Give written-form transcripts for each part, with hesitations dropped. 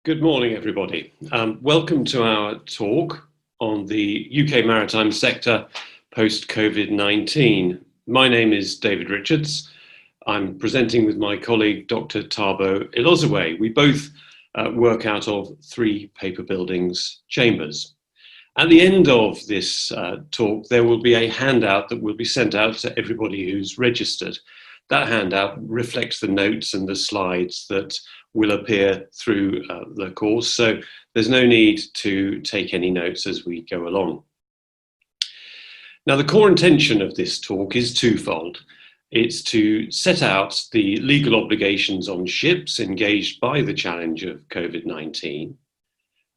Good morning, everybody. Welcome to our talk on the UK maritime sector post-COVID-19. My name is David Richards. I'm presenting with my colleague, Dr. Tagbo Ilozue. We both work out of Three Paper Buildings Chambers. At the end of this talk, there will be a handout that will be sent out to everybody who's registered. That handout reflects the notes and the slides that will appear through the course, so there's no need to take any notes as we go along. Now, the core intention of this talk is twofold. It's to set out the legal obligations on ships engaged by the challenge of COVID-19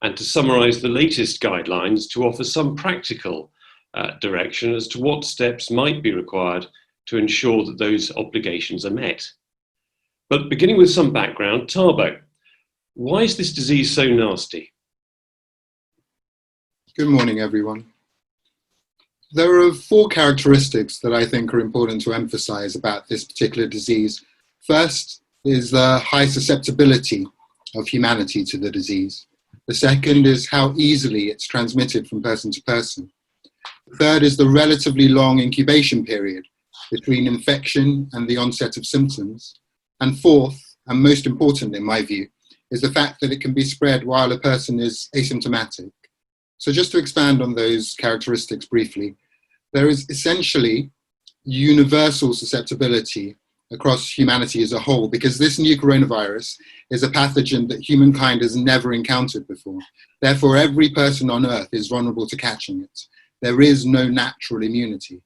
and to summarise the latest guidelines to offer some practical direction as to what steps might be required to ensure that those obligations are met. But beginning with some background, Tagbo, why is this disease so nasty? Good morning, everyone. There are four characteristics that I think are important to emphasize about this particular disease. First is the high susceptibility of humanity to the disease. The second is how easily it's transmitted from person to person. The third is the relatively long incubation period between infection and the onset of symptoms. And fourth, and most important in my view, is the fact that it can be spread while a person is asymptomatic. So just to expand on those characteristics briefly, there is essentially universal susceptibility across humanity as a whole, because this new coronavirus is a pathogen that humankind has never encountered before. Therefore, every person on Earth is vulnerable to catching it. There is no natural immunity.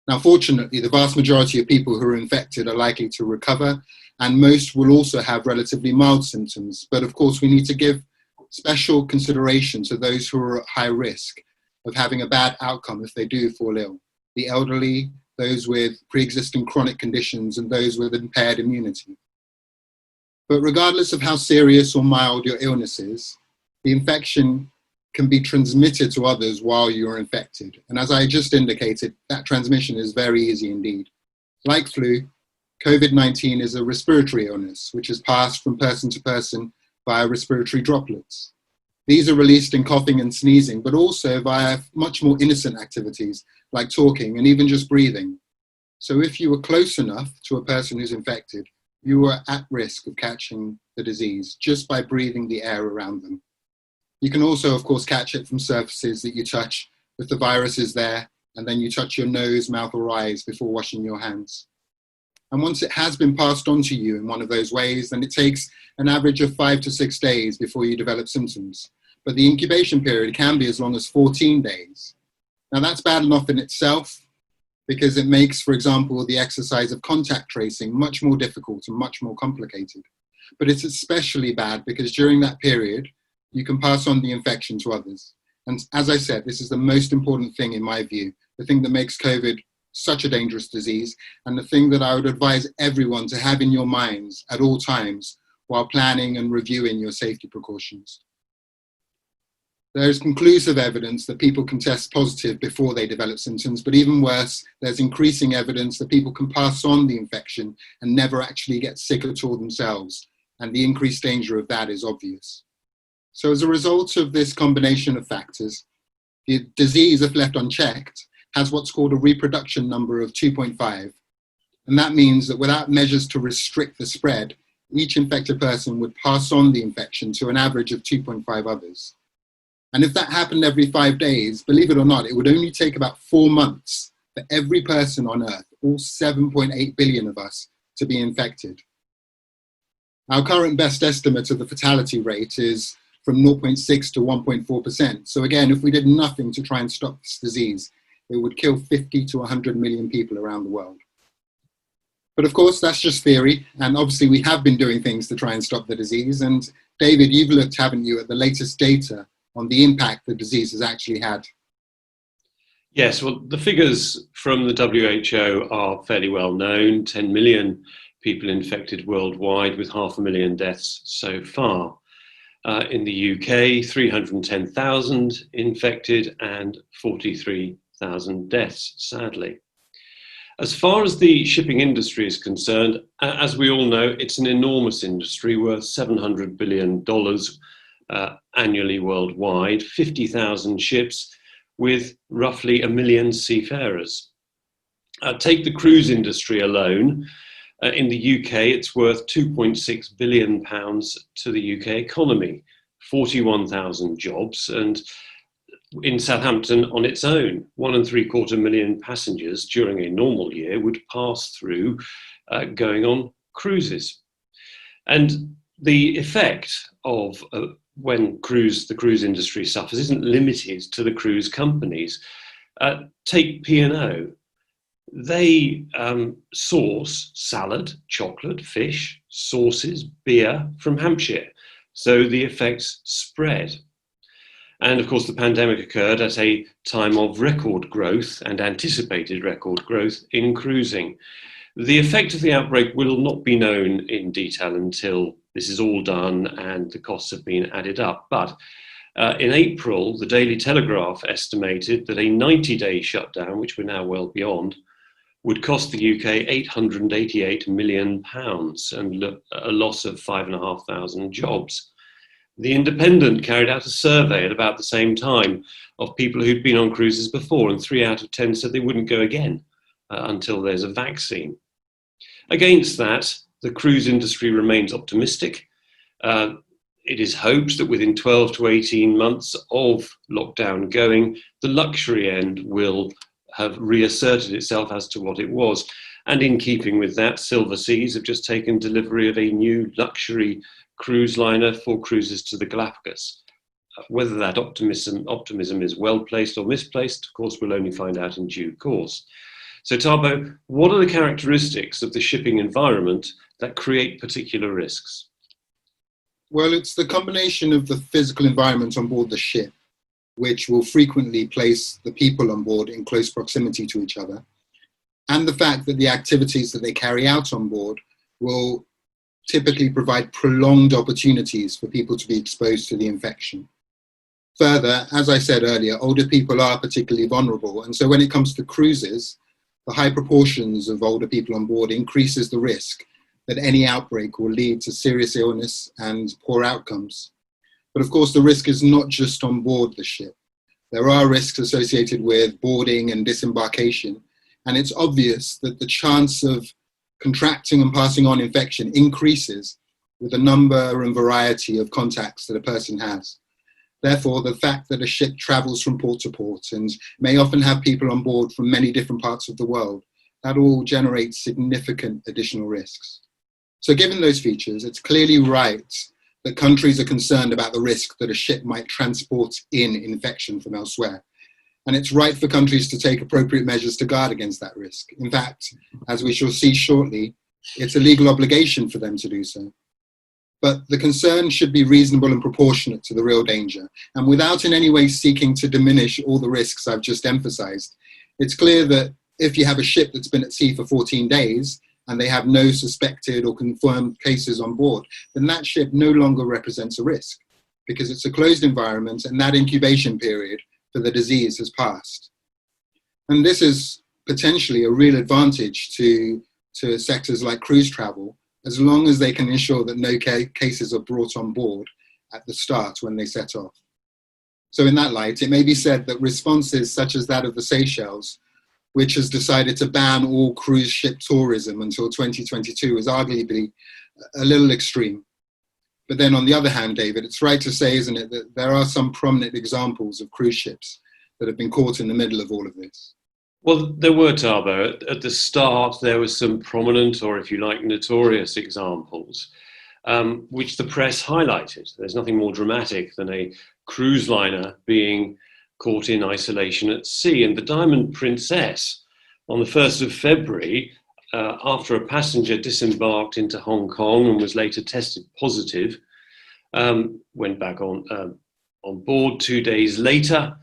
Now, fortunately, the vast majority of people who are infected are likely to recover, and most will also have relatively mild symptoms. But of course, we need to give special consideration to those who are at high risk of having a bad outcome if they do fall ill. The elderly, those with pre-existing chronic conditions, and those with impaired immunity. But regardless of how serious or mild your illness is, the infection can be transmitted to others while you're infected. And as I just indicated, that transmission is very easy indeed. Like flu, COVID-19 is a respiratory illness, which is passed from person to person via respiratory droplets. These are released in coughing and sneezing, but also via much more innocent activities like talking and even just breathing. So if you were close enough to a person who's infected, you are at risk of catching the disease just by breathing the air around them. You can also, of course, catch it from surfaces that you touch if the virus is there, and then you touch your nose, mouth, or eyes before washing your hands. And once it has been passed on to you in one of those ways, then it takes an average of 5 to 6 days before you develop symptoms. But the incubation period can be as long as 14 days. Now that's bad enough in itself because it makes, for example, the exercise of contact tracing much more difficult and much more complicated. But it's especially bad because during that period, you can pass on the infection to others. And as I said, this is the most important thing in my view, the thing that makes COVID such a dangerous disease, and the thing that I would advise everyone to have in your minds at all times while planning and reviewing your safety precautions. There is conclusive evidence that people can test positive before they develop symptoms, but even worse, there's increasing evidence that people can pass on the infection and never actually get sick at all themselves, and the increased danger of that is obvious. So as a result of this combination of factors, the disease, if left unchecked, has what's called a reproduction number of 2.5. And that means that without measures to restrict the spread, each infected person would pass on the infection to an average of 2.5 others. And if that happened every 5 days, believe it or not, it would only take about 4 months for every person on Earth, all 7.8 billion of us, to be infected. Our current best estimate of the fatality rate is from 0.6 to 1.4%. So again, if we did nothing to try and stop this disease, it would kill 50 to 100 million people around the world. But of course, that's just theory. And obviously we have been doing things to try and stop the disease. And David, you've looked, haven't you, at the latest data on the impact the disease has actually had? Yes, well, the figures from the WHO are fairly well known. 10 million people infected worldwide with 500,000 deaths so far. In the UK, 310,000 infected and 43,000 deaths, sadly. As far as the shipping industry is concerned, as we all know, it's an enormous industry worth $700 billion annually worldwide, 50,000 ships with roughly 1 million seafarers. Take the cruise industry alone. In the UK, it's worth £2.6 billion to the UK economy, 41,000 jobs, and in Southampton on its own, 1.75 million passengers during a normal year would pass through going on cruises. And the effect of when the cruise industry suffers isn't limited to the cruise companies. Take P&O. They source salad, chocolate, fish, sauces, beer from Hampshire. So the effects spread. And of course, the pandemic occurred at a time of record growth and anticipated record growth in cruising. The effect of the outbreak will not be known in detail until this is all done and the costs have been added up. But in April, the Daily Telegraph estimated that a 90-day shutdown, which we're now well beyond, would cost the UK £888 million and a loss of 5,500 jobs. The Independent carried out a survey at about the same time of people who'd been on cruises before, and 3 out of 10 said they wouldn't go again until there's a vaccine. Against that, the cruise industry remains optimistic. It is hoped that within 12 to 18 months of lockdown going, the luxury end will have reasserted itself as to what it was. And in keeping with that, Silver Seas have just taken delivery of a new luxury cruise liner for cruises to the Galapagos. Whether that optimism is well placed or misplaced, of course, we'll only find out in due course. So Tagbo, what are the characteristics of the shipping environment that create particular risks? Well, it's the combination of the physical environment on board the ship, which will frequently place the people on board in close proximity to each other, and the fact that the activities that they carry out on board will typically provide prolonged opportunities for people to be exposed to the infection. Further, as I said earlier, older people are particularly vulnerable, and so when it comes to cruises, the high proportions of older people on board increases the risk that any outbreak will lead to serious illness and poor outcomes. But of course, the risk is not just on board the ship. There are risks associated with boarding and disembarkation, and it's obvious that the chance of contracting and passing on infection increases with the number and variety of contacts that a person has. Therefore, the fact that a ship travels from port to port and may often have people on board from many different parts of the world, that all generates significant additional risks. So given those features, it's clearly right that countries are concerned about the risk that a ship might transport in infection from elsewhere. And it's right for countries to take appropriate measures to guard against that risk. In fact, as we shall see shortly, it's a legal obligation for them to do so. But the concern should be reasonable and proportionate to the real danger. And without in any way seeking to diminish all the risks I've just emphasized, it's clear that if you have a ship that's been at sea for 14 days and they have no suspected or confirmed cases on board, then that ship no longer represents a risk because it's a closed environment and that incubation period for the disease has passed. And this is potentially a real advantage to sectors like cruise travel, as long as they can ensure that no cases are brought on board at the start when they set off. So in that light, it may be said that responses such as that of the Seychelles, which has decided to ban all cruise ship tourism until 2022, is arguably a little extreme. But then on the other hand, David, it's right to say, isn't it, that there are some prominent examples of cruise ships that have been caught in the middle of all of this. Well, there were, Tagbo. At the start, there were some prominent, or if you like, notorious examples, which the press highlighted. There's nothing more dramatic than a cruise liner being caught in isolation at sea. And the Diamond Princess, on the 1st of February, after a passenger disembarked into Hong Kong and was later tested positive, went back on board 2 days later.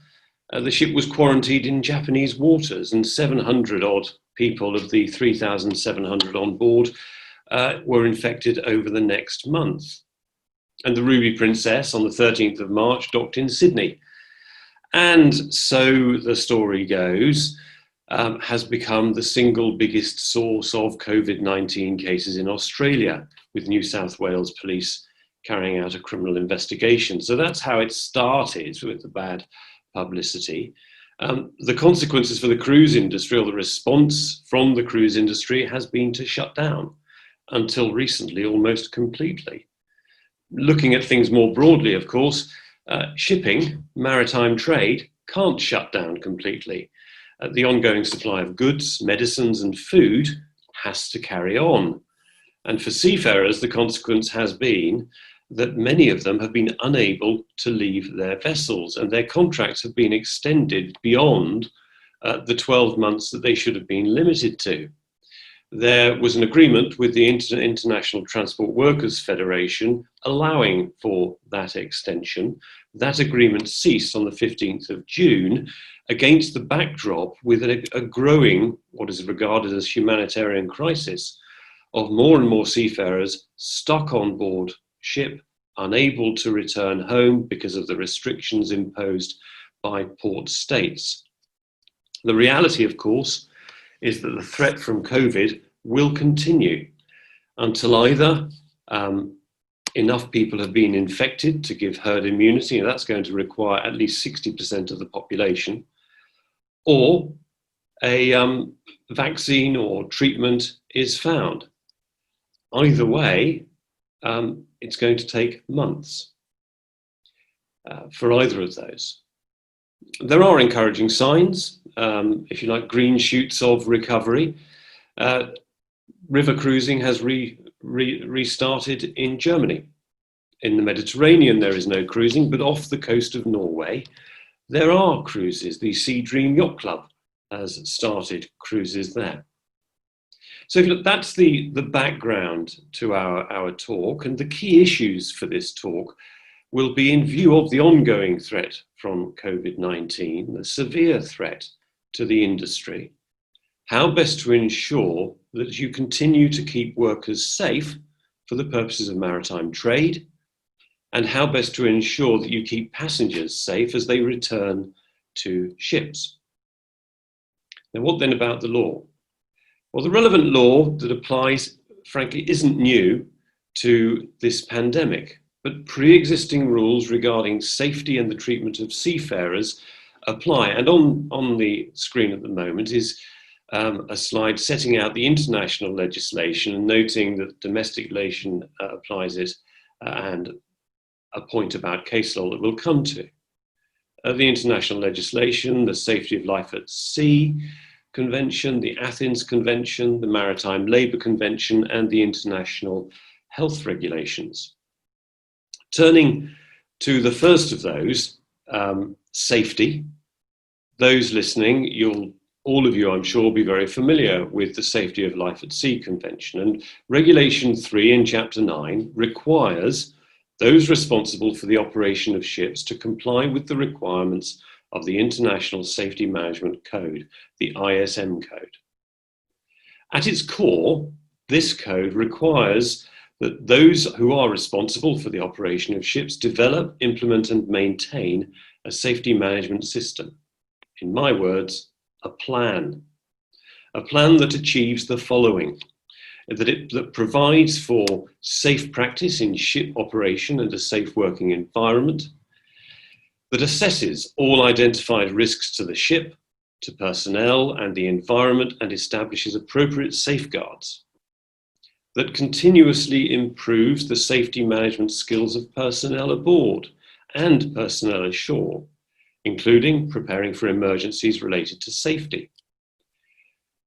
The ship was quarantined in Japanese waters, and 700 odd people of the 3,700 on board were infected over the next month. And the Ruby Princess on the 13th of March docked in Sydney. And so the story goes, has become the single biggest source of COVID-19 cases in Australia, with New South Wales Police carrying out a criminal investigation. So that's how it started, with the bad publicity. The consequences for the cruise industry, or the response from the cruise industry, has been to shut down, until recently almost completely. Looking at things more broadly, of course, shipping, maritime trade, can't shut down completely. The ongoing supply of goods, medicines and food has to carry on. And for seafarers, the consequence has been that many of them have been unable to leave their vessels, and their contracts have been extended beyond the 12 months that they should have been limited to. There was an agreement with the International Transport Workers Federation allowing for that extension. That agreement ceased on the 15th of June against the backdrop with a growing, what is regarded as humanitarian crisis, of more and more seafarers stuck on board ship, unable to return home because of the restrictions imposed by port states. The reality, of course, is that the threat from COVID will continue until either enough people have been infected to give herd immunity, and that's going to require at least 60% of the population, or a vaccine or treatment is found. Either way, it's going to take months for either of those. There are encouraging signs, if you like, green shoots of recovery. River cruising has restarted in Germany. In the Mediterranean, there is no cruising, but off the coast of Norway, there are cruises. The Sea Dream Yacht Club has started cruises there. So look, that's the background to our talk, and the key issues for this talk will be in view of the ongoing threat from COVID-19, the severe threat to the industry, how best to ensure that you continue to keep workers safe for the purposes of maritime trade, and how best to ensure that you keep passengers safe as they return to ships. Now, what then about the law? Well, the relevant law that applies, frankly, isn't new to this pandemic, but pre-existing rules regarding safety and the treatment of seafarers apply. And on the screen at the moment is a slide setting out the international legislation and noting that domestic legislation applies it, and a point about case law that we'll come to. The international legislation, the Safety of Life at Sea Convention, the Athens Convention, the Maritime Labour Convention, and the International Health Regulations. Turning to the first of those, safety. Those listening, all of you, I'm sure, will be very familiar with the Safety of Life at Sea Convention. And Regulation 3 in Chapter 9 requires those responsible for the operation of ships to comply with the requirements of the International Safety Management Code, the ISM Code. At its core, this code requires that those who are responsible for the operation of ships develop, implement and maintain a safety management system. In my words, a plan that achieves the following: that provides for safe practice in ship operation and a safe working environment, that assesses all identified risks to the ship, to personnel and the environment, and establishes appropriate safeguards, that continuously improves the safety management skills of personnel aboard and personnel ashore, including preparing for emergencies related to safety,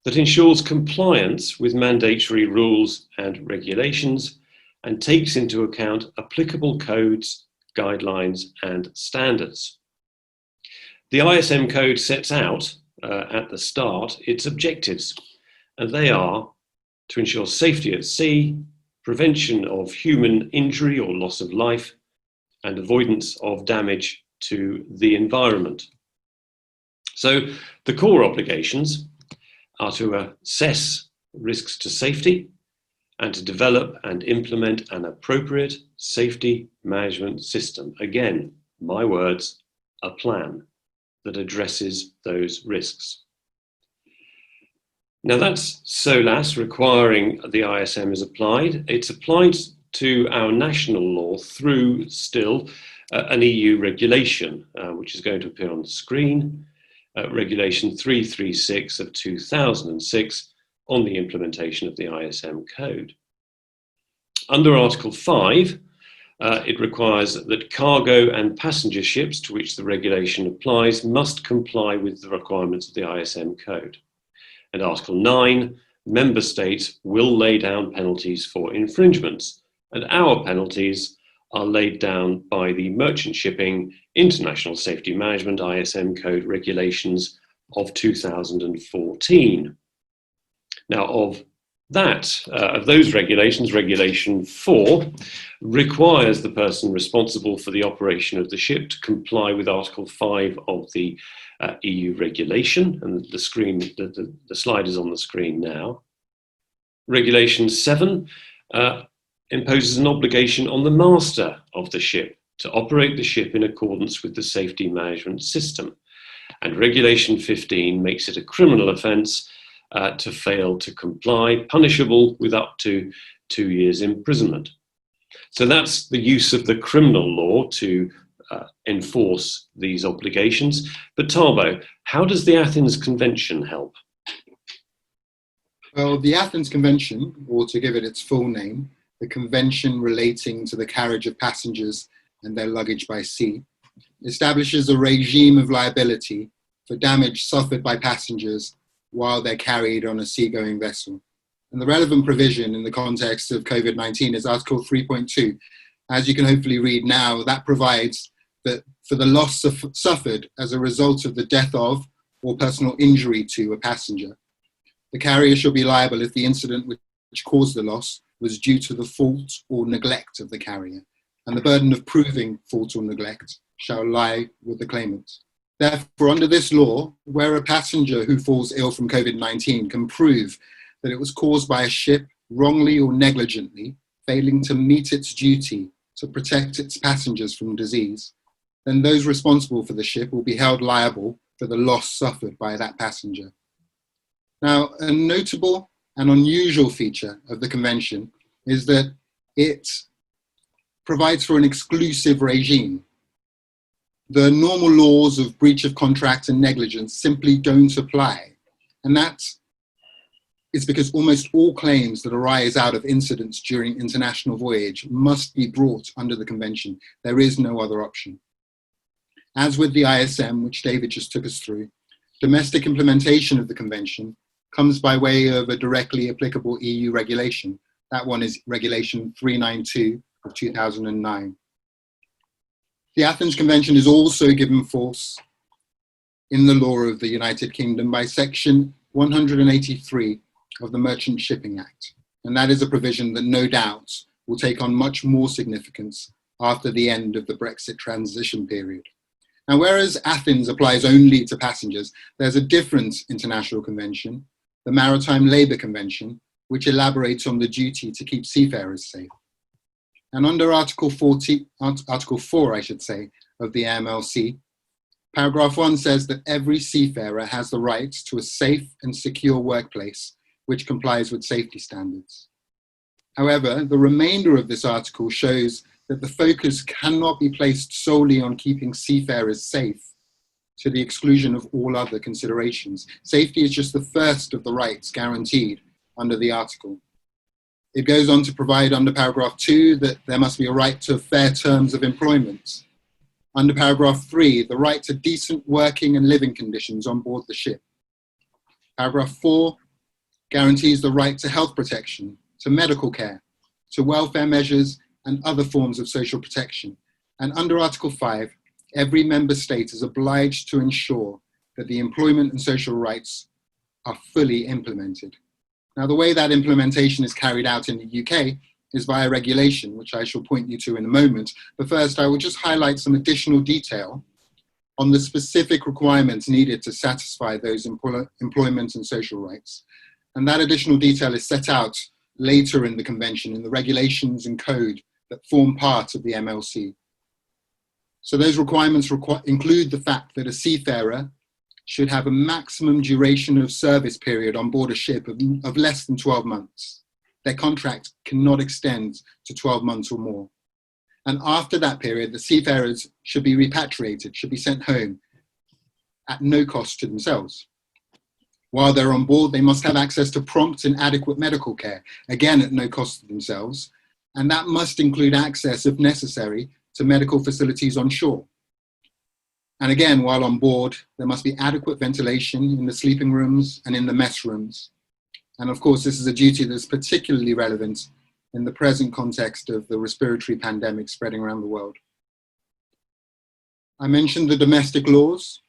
that ensures compliance with mandatory rules and regulations and takes into account applicable codes, guidelines and standards. The ISM Code sets out at the start its objectives, and they are to ensure safety at sea, prevention of human injury or loss of life, and avoidance of damage to the environment. So the core obligations are to assess risks to safety and to develop and implement an appropriate safety management system. Again, my words, a plan that addresses those risks. Now that's SOLAS requiring the ISM is applied. It's applied to our national law through still an EU regulation, which is going to appear on the screen, Regulation 336 of 2006 on the implementation of the ISM Code. Under Article 5, it requires that cargo and passenger ships to which the regulation applies must comply with the requirements of the ISM Code. And Article 9, member states will lay down penalties for infringements, and our penalties are laid down by the Merchant Shipping International Safety Management ISM Code regulations of 2014. Now, of those regulations, Regulation 4 requires the person responsible for the operation of the ship to comply with Article 5 of the EU regulation, and the slide is on the screen now. Regulation 7 imposes an obligation on the master of the ship to operate the ship in accordance with the safety management system. And Regulation 15 makes it a criminal offence to fail to comply, punishable with up to 2 years imprisonment. So that's the use of the criminal law to enforce these obligations. But Tagbo, how does the Athens Convention help? Well, the Athens Convention, or to give it its full name, the Convention relating to the carriage of passengers and their luggage by sea, establishes a regime of liability for damage suffered by passengers while they're carried on a seagoing vessel. And the relevant provision in the context of COVID-19 is Article 3.2. As you can hopefully read now, that provides that for the loss suffered as a result of the death of or personal injury to a passenger, the carrier shall be liable if the incident which caused the loss was due to the fault or neglect of the carrier, and the burden of proving fault or neglect shall lie with the claimant. Therefore, under this law, where a passenger who falls ill from COVID-19 can prove that it was caused by a ship wrongly or negligently failing to meet its duty to protect its passengers from disease, then those responsible for the ship will be held liable for the loss suffered by that passenger. Now, a notable and unusual feature of the Convention is that it provides for an exclusive regime. The normal laws of breach of contract and negligence simply don't apply. And that is because almost all claims that arise out of incidents during international voyage must be brought under the Convention. There is no other option. As with the ISM, which David just took us through, domestic implementation of the Convention comes by way of a directly applicable EU regulation. That one is Regulation 392 of 2009. The Athens Convention is also given force in the law of the United Kingdom by Section 183 of the Merchant Shipping Act. And that is a provision that no doubt will take on much more significance after the end of the Brexit transition period. Now, whereas Athens applies only to passengers, there's a different international convention, the Maritime Labour Convention, which elaborates on the duty to keep seafarers safe. And under Article 4, of the MLC, paragraph 1 says that every seafarer has the right to a safe and secure workplace which complies with safety standards. However, the remainder of this article shows that the focus cannot be placed solely on keeping seafarers safe to the exclusion of all other considerations. Safety is just the first of the rights guaranteed under the article. It goes on to provide under paragraph 2 that there must be a right to fair terms of employment. Under paragraph 3, the right to decent working and living conditions on board the ship. Paragraph 4 guarantees the right to health protection, to medical care, to welfare measures and other forms of social protection. And under Article 5, every member state is obliged to ensure that the employment and social rights are fully implemented. Now, the way that implementation is carried out in the UK is via regulation, which I shall point you to in a moment. But first, I will just highlight some additional detail on the specific requirements needed to satisfy those employment and social rights. And that additional detail is set out later in the Convention in the regulations and code that form part of the MLC. So those requirements include the fact that a seafarer should have a maximum duration of service period on board a ship of less than 12 months. their contract cannot extend to 12 months or more. And after that period, the seafarers should be repatriated, should be sent home at no cost to themselves. While they're on board, they must have access to prompt and adequate medical care, again at no cost to themselves, and that must include access, if necessary, to medical facilities on shore. And again, while on board, there must be adequate ventilation in the sleeping rooms and in the mess rooms. And of course, this is a duty that's particularly relevant in the present context of the respiratory pandemic spreading around the world. I mentioned the domestic laws.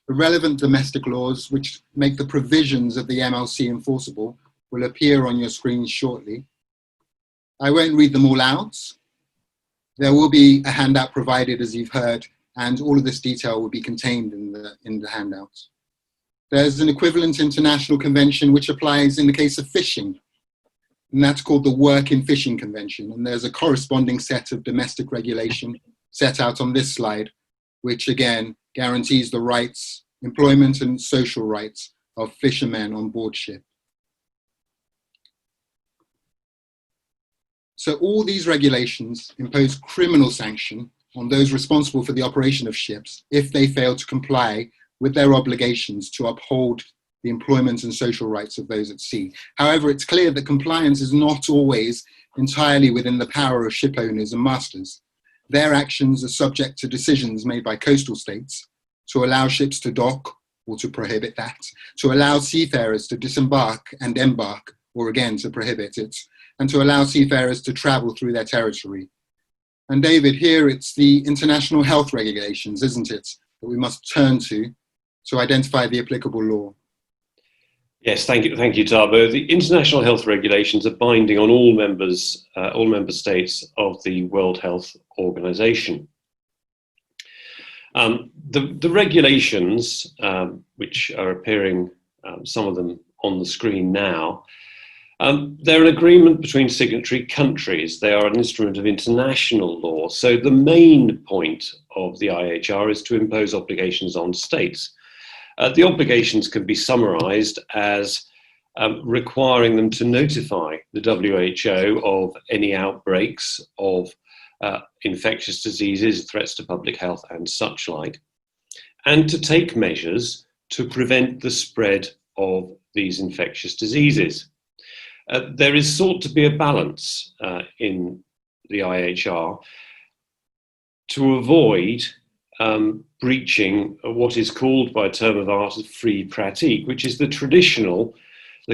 The relevant domestic laws, which make the provisions of the MLC enforceable, will appear on your screens shortly. I won't read them all out. There will be a handout provided, as you've heard, and all of this detail will be contained in the handout. There's an equivalent international convention which applies in the case of fishing, and that's called the Work in Fishing Convention. And there's a corresponding set of domestic regulation set out on this slide, which again guarantees the rights, employment and social rights of fishermen on board ship. So all these regulations impose criminal sanction on those responsible for the operation of ships if they fail to comply with their obligations to uphold the employment and social rights of those at sea. However, it's clear that compliance is not always entirely within the power of ship owners and masters. Their actions are subject to decisions made by coastal states to allow ships to dock or to prohibit that, to allow seafarers to disembark and embark, or again to prohibit it, and to allow seafarers to travel through their territory. And David, here it's the international health regulations, isn't it, that we must turn to identify the applicable law. Yes, thank you, Tagbo. The international health regulations are binding on all member states of the World Health Organization. The regulations, which are appearing, some of them on the screen now, they're an agreement between signatory countries. They are an instrument of international law. So the main point of the IHR is to impose obligations on states. The obligations can be summarized as requiring them to notify the WHO of any outbreaks of infectious diseases, threats to public health and such like, and to take measures to prevent the spread of these infectious diseases. There is sought to be a balance in the IHR to avoid breaching what is called by a term of art free pratique, which is the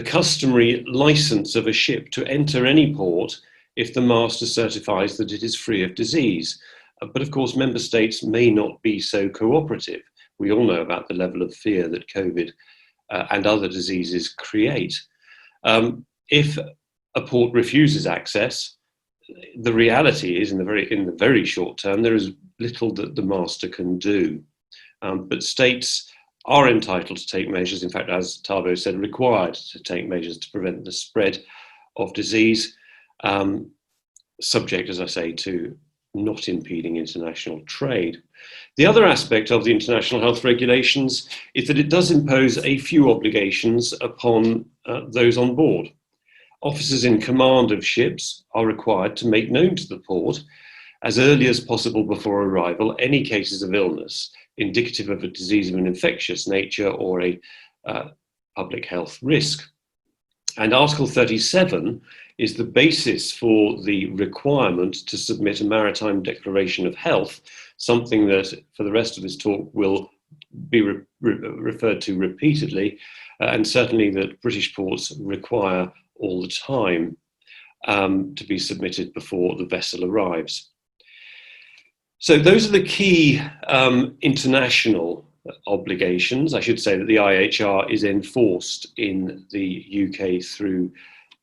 customary license of a ship to enter any port if the master certifies that it is free of disease. But of course, member states may not be so cooperative. We all know about the level of fear that COVID and other diseases create. If a port refuses access, the reality is in the very short term, there is little that the master can do. But states are entitled to take measures, in fact, as Tagbo said, required to take measures to prevent the spread of disease, subject, as I say, to not impeding international trade. The other aspect of the international health regulations is that it does impose a few obligations upon those on board. Officers in command of ships are required to make known to the port as early as possible before arrival any cases of illness indicative of a disease of an infectious nature or a public health risk. And Article 37 is the basis for the requirement to submit a maritime declaration of health, something that for the rest of this talk will be referred to repeatedly, and certainly that British ports require all the time to be submitted before the vessel arrives. So those are the key international obligations. I should say that the IHR is enforced in the UK through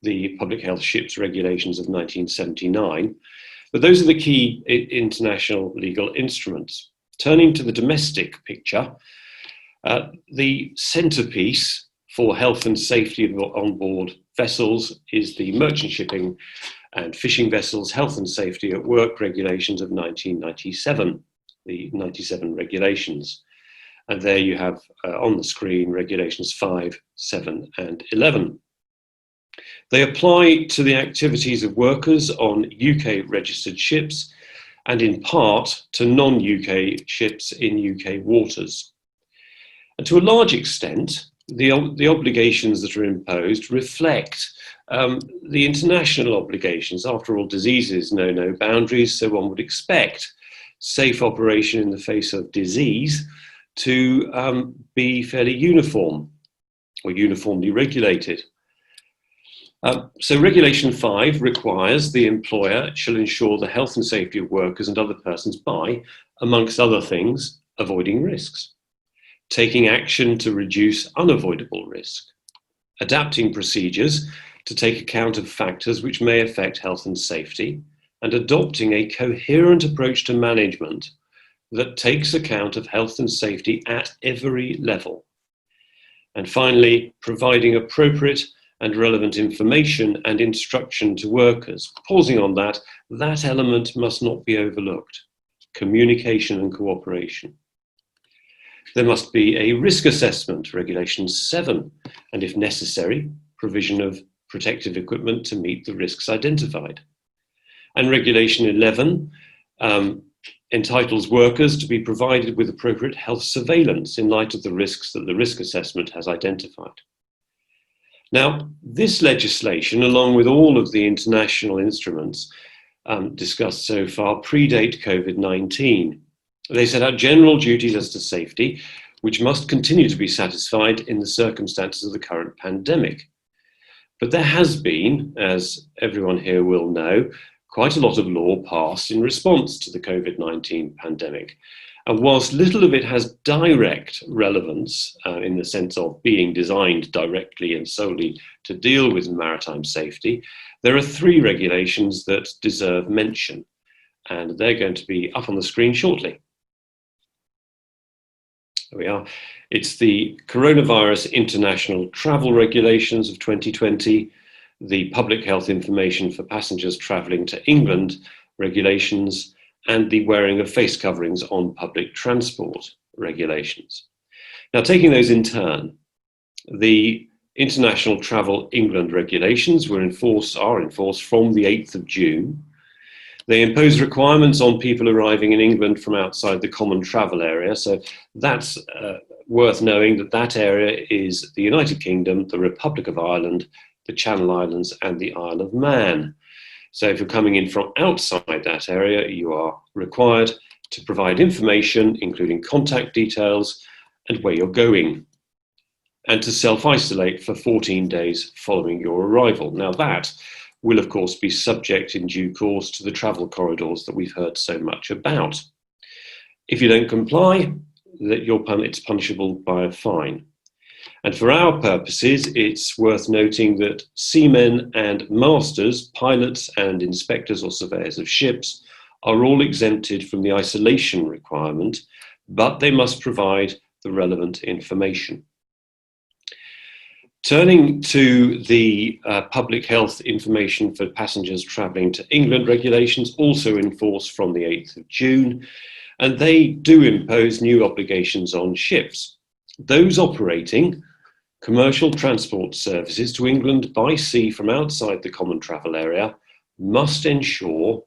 the Public Health Ships Regulations of 1979. But those are the key international legal instruments. Turning to the domestic picture, the centrepiece for health and safety on board vessels is the Merchant Shipping and Fishing Vessels Health and Safety at Work Regulations of 1997, the 97 regulations. And there you have on the screen regulations 5, 7 and 11. They apply to the activities of workers on UK registered ships and in part to non-UK ships in UK waters. And to a large extent, the obligations that are imposed reflect the international obligations. After all, diseases know no boundaries, so one would expect safe operation in the face of disease to be fairly uniform or uniformly regulated. So Regulation 5 requires the employer shall ensure the health and safety of workers and other persons by, amongst other things, avoiding risks, taking action to reduce unavoidable risk, adapting procedures to take account of factors which may affect health and safety, and adopting a coherent approach to management that takes account of health and safety at every level. And finally, providing appropriate and relevant information and instruction to workers. Pausing on that, that element must not be overlooked: communication and cooperation. There must be a risk assessment, Regulation 7, and if necessary, provision of protective equipment to meet the risks identified. And Regulation 11 entitles workers to be provided with appropriate health surveillance in light of the risks that the risk assessment has identified. Now, this legislation, along with all of the international instruments discussed so far, predate COVID-19. They set out general duties as to safety, which must continue to be satisfied in the circumstances of the current pandemic. But there has been, as everyone here will know, quite a lot of law passed in response to the COVID-19 pandemic. And whilst little of it has direct relevance in the sense of being designed directly and solely to deal with maritime safety, there are 3 regulations that deserve mention, and they're going to be up on the screen shortly. There we are. It's the Coronavirus International Travel Regulations of 2020, the Public Health Information for Passengers Travelling to England regulations, and the wearing of face coverings on public transport regulations. Now, taking those in turn, the International Travel England regulations are enforced from the 8th of June. They impose requirements on people arriving in England from outside the common travel area. So that's worth knowing that that area is the United Kingdom, the Republic of Ireland, the Channel Islands, and the Isle of Man. So if you're coming in from outside that area, you are required to provide information, including contact details and where you're going, and to self-isolate for 14 days following your arrival. Now that will of course be subject in due course to the travel corridors that we've heard so much about. If you don't comply, it's punishable by a fine. And for our purposes, it's worth noting that seamen and masters, pilots and inspectors or surveyors of ships are all exempted from the isolation requirement, but they must provide the relevant information. Turning to the Public Health Information for Passengers Travelling to England regulations, also enforced from the 8th of June, and they do impose new obligations on ships. Those operating commercial transport services to England by sea from outside the common travel area must ensure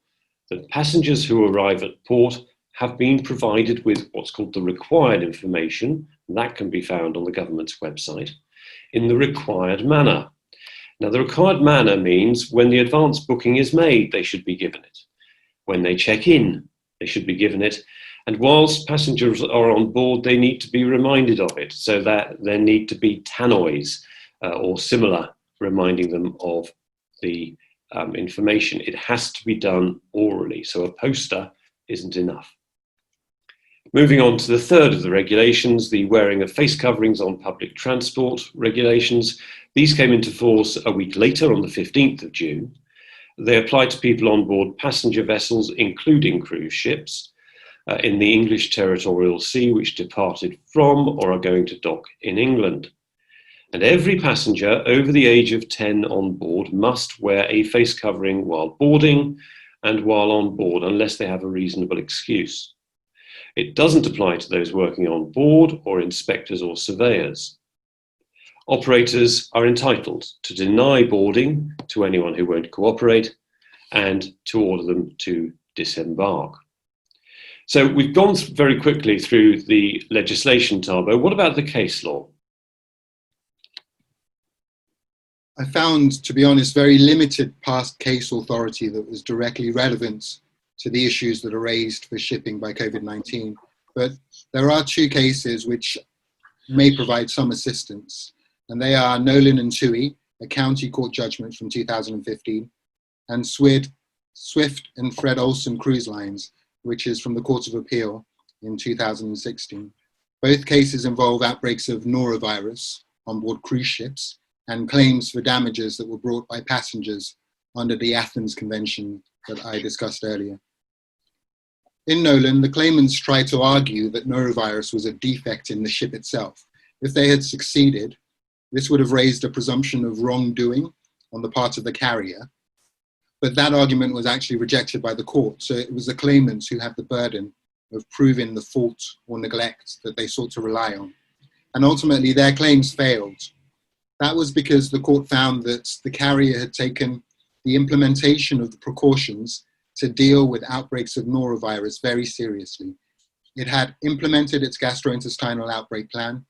that passengers who arrive at port have been provided with what's called the required information, and that can be found on the government's website, in the required manner. Now, the required manner means when the advance booking is made, they should be given it. When they check in, they should be given it. And whilst passengers are on board, they need to be reminded of it, so that there need to be tannoys or similar reminding them of the information. It has to be done orally, so a poster isn't enough. Moving on to the third of the regulations, the wearing of face coverings on public transport regulations. These came into force a week later on the 15th of June. They apply to people on board passenger vessels, including cruise ships, in the English territorial sea which departed from or are going to dock in England. And every passenger over the age of 10 on board must wear a face covering while boarding and while on board, unless they have a reasonable excuse. It doesn't apply to those working on board or inspectors or surveyors. operators are entitled to deny boarding to anyone who won't cooperate and to order them to disembark. So we've gone very quickly through the legislation, Tagbo. What about the case law? I found, to be honest, very limited past case authority that was directly relevant to the issues that are raised for shipping by COVID-19. But there are two cases which may provide some assistance, and they are Nolan and Tui, a county court judgment from 2015, and Swift and Fred Olsen Cruise Lines, which is from the Court of Appeal in 2016. Both cases involve outbreaks of norovirus on board cruise ships and claims for damages that were brought by passengers under the Athens Convention that I discussed earlier. In Nolan, the claimants tried to argue that norovirus was a defect in the ship itself. If they had succeeded, this would have raised a presumption of wrongdoing on the part of the carrier, but that argument was actually rejected by the court, so it was the claimants who had the burden of proving the fault or neglect that they sought to rely on. And ultimately, their claims failed. That was because the court found that the carrier had taken the implementation of the precautions to deal with outbreaks of norovirus very seriously. It had implemented its gastrointestinal outbreak plan.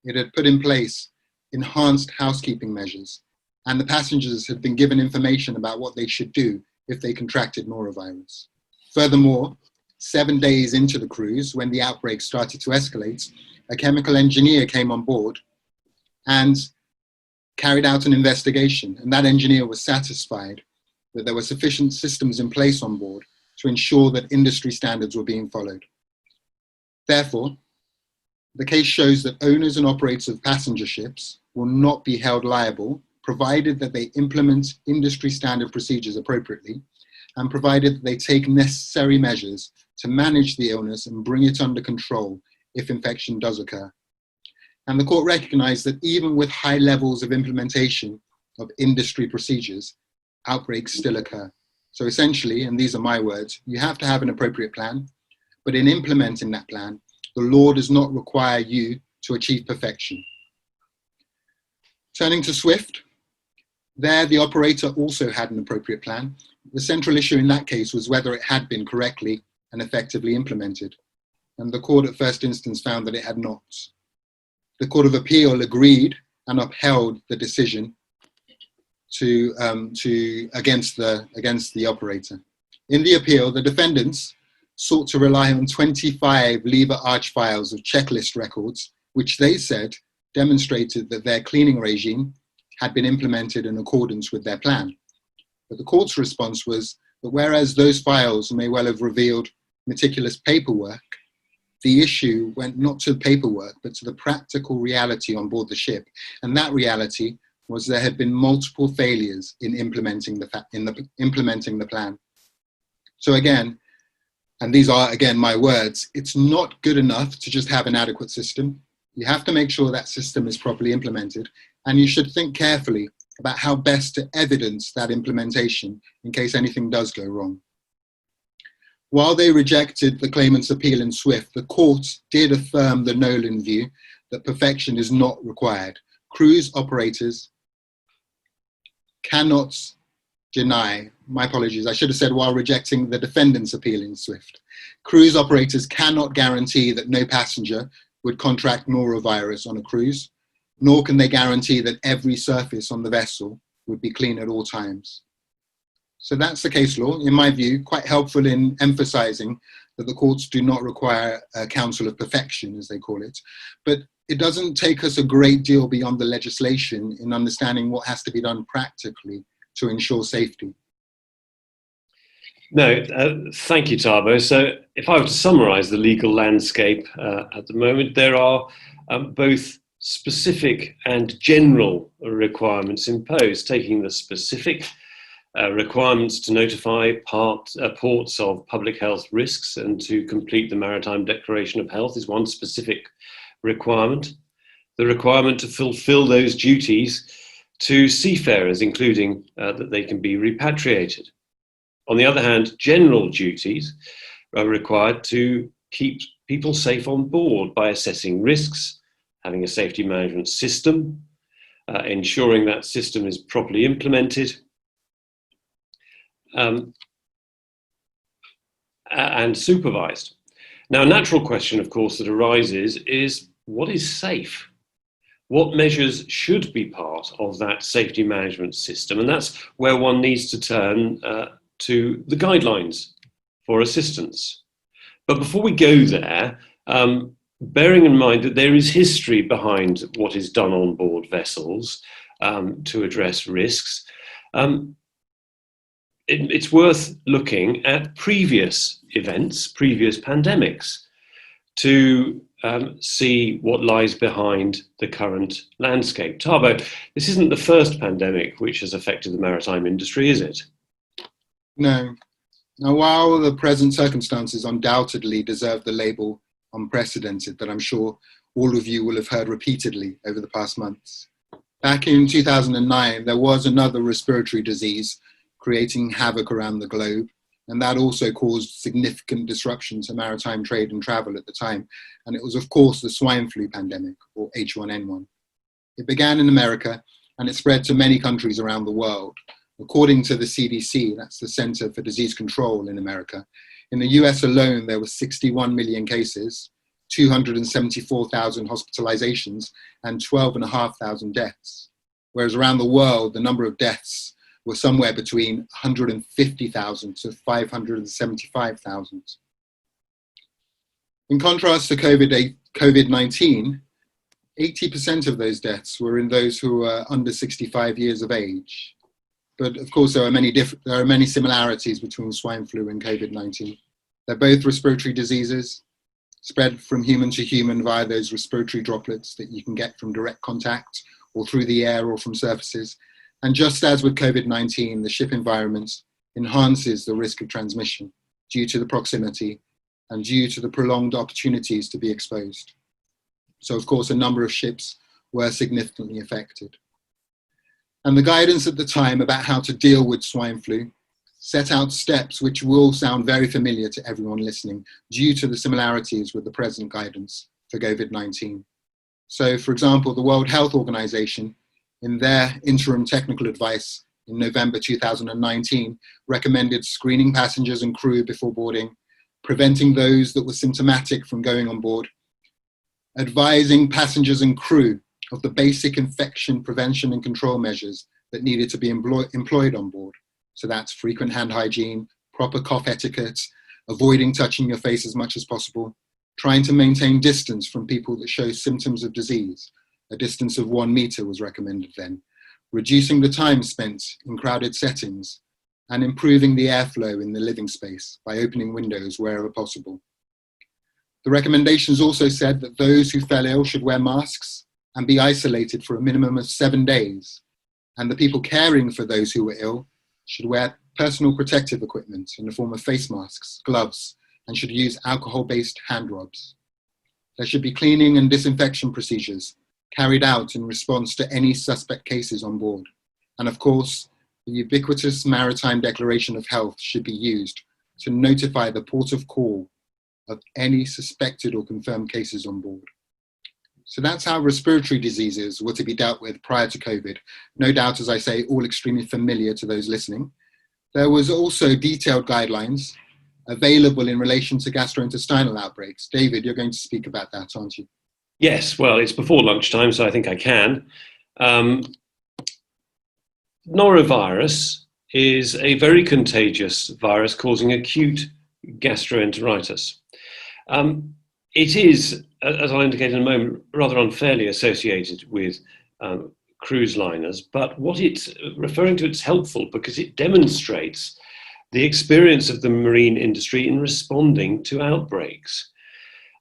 It had put in place enhanced housekeeping measures, and the passengers had been given information about what they should do if they contracted norovirus. Furthermore, 7 days into the cruise, when the outbreak started to escalate, a chemical engineer came on board and carried out an investigation, and that engineer was satisfied that there were sufficient systems in place on board to ensure that industry standards were being followed. Therefore, the case shows that owners and operators of passenger ships will not be held liable provided that they implement industry standard procedures appropriately and provided that they take necessary measures to manage the illness and bring it under control if infection does occur. And the court recognized that even with high levels of implementation of industry procedures, outbreaks still occur. So essentially, and these are my words, you have to have an appropriate plan, but in implementing that plan, the law does not require you to achieve perfection. Turning to Swift, there the operator also had an appropriate plan. The central issue in that case was whether it had been correctly and effectively implemented. And the court at first instance found that it had not. The Court of Appeal agreed and upheld the decision against the operator. In the appeal, the defendants sought to rely on 25 lever arch files of checklist records, which they said demonstrated that their cleaning regime had been implemented in accordance with their plan. But the court's response was that whereas those files may well have revealed meticulous paperwork, the issue went not to paperwork, but to the practical reality on board the ship. And that reality was there had been multiple failures in implementing the plan. So again, and these are again my words, it's not good enough to just have an adequate system. You have to make sure that system is properly implemented, and you should think carefully about how best to evidence that implementation in case anything does go wrong. While they rejected the claimant's appeal in Swift, the court did affirm the Nolan view that perfection is not required. Cruise operators cannot deny, my apologies, I should have said while rejecting the defendant's appeal in Swift. Cruise operators cannot guarantee that no passenger would contract norovirus on a cruise, nor can they guarantee that every surface on the vessel would be clean at all times. So that's the case law, in my view, quite helpful in emphasizing that the courts do not require a counsel of perfection, as they call it, but it doesn't take us a great deal beyond the legislation in understanding what has to be done practically to ensure safety. No, thank you, Tagbo. So if I were to summarize the legal landscape at the moment, there are both specific and general requirements imposed, taking the specific requirements to notify ports of public health risks and to complete the Maritime Declaration of Health is one specific requirement. The requirement to fulfill those duties to seafarers, including that they can be repatriated. On the other hand, general duties are required to keep people safe on board by assessing risks, having a safety management system, ensuring that system is properly implemented, and supervised. Now, a natural question, of course, that arises is, what is safe? What measures should be part of that safety management system? And that's where one needs to turn to the guidelines for assistance. But before we go there, bearing in mind that there is history behind what is done on board vessels to address risks, it's worth looking at previous events, previous pandemics, to see what lies behind the current landscape. Tagbo, this isn't the first pandemic which has affected the maritime industry, is it? No. Now, while the present circumstances undoubtedly deserve the label unprecedented that I'm sure all of you will have heard repeatedly over the past months, back in 2009, there was another respiratory disease creating havoc around the globe, and that also caused significant disruption to maritime trade and travel at the time. And it was, of course, the swine flu pandemic, or H1N1. It began in America, and it spread to many countries around the world. According to the CDC, that's the Center for Disease Control in America, in the US alone, there were 61 million cases, 274,000 hospitalizations, and 12,500 deaths. Whereas around the world, the number of deaths were somewhere between 150,000 to 575,000. In contrast to COVID-19, 80% of those deaths were in those who were under 65 years of age. But of course, there are many similarities between swine flu and COVID-19. They're both respiratory diseases, spread from human to human via those respiratory droplets that you can get from direct contact or through the air or from surfaces. And just as with COVID-19, the ship environment enhances the risk of transmission due to the proximity and due to the prolonged opportunities to be exposed. So of course, a number of ships were significantly affected. And the guidance at the time about how to deal with swine flu set out steps which will sound very familiar to everyone listening due to the similarities with the present guidance for COVID-19. So for example, the World Health Organization, in their interim technical advice in November 2019, recommended screening passengers and crew before boarding, preventing those that were symptomatic from going on board, advising passengers and crew of the basic infection prevention and control measures that needed to be employed on board. So that's frequent hand hygiene, proper cough etiquette, avoiding touching your face as much as possible, trying to maintain distance from people that show symptoms of disease. A distance of 1 meter was recommended then, reducing the time spent in crowded settings, and improving the airflow in the living space by opening windows wherever possible. The recommendations also said that those who fell ill should wear masks and be isolated for a minimum of 7 days, and the people caring for those who were ill should wear personal protective equipment in the form of face masks, gloves, and should use alcohol-based hand rubs. There should be cleaning and disinfection procedures carried out in response to any suspect cases on board. And of course, the ubiquitous Maritime Declaration of Health should be used to notify the port of call of any suspected or confirmed cases on board. So that's how respiratory diseases were to be dealt with prior to COVID. No doubt, as I say, all extremely familiar to those listening. There was also detailed guidelines available in relation to gastrointestinal outbreaks. David, you're going to speak about that, aren't you? Yes, well, it's before lunchtime, so I think I can. Norovirus is a very contagious virus causing acute gastroenteritis. It is, as I'll indicate in a moment, rather unfairly associated with cruise liners, but what it's referring to, it's helpful because it demonstrates the experience of the marine industry in responding to outbreaks.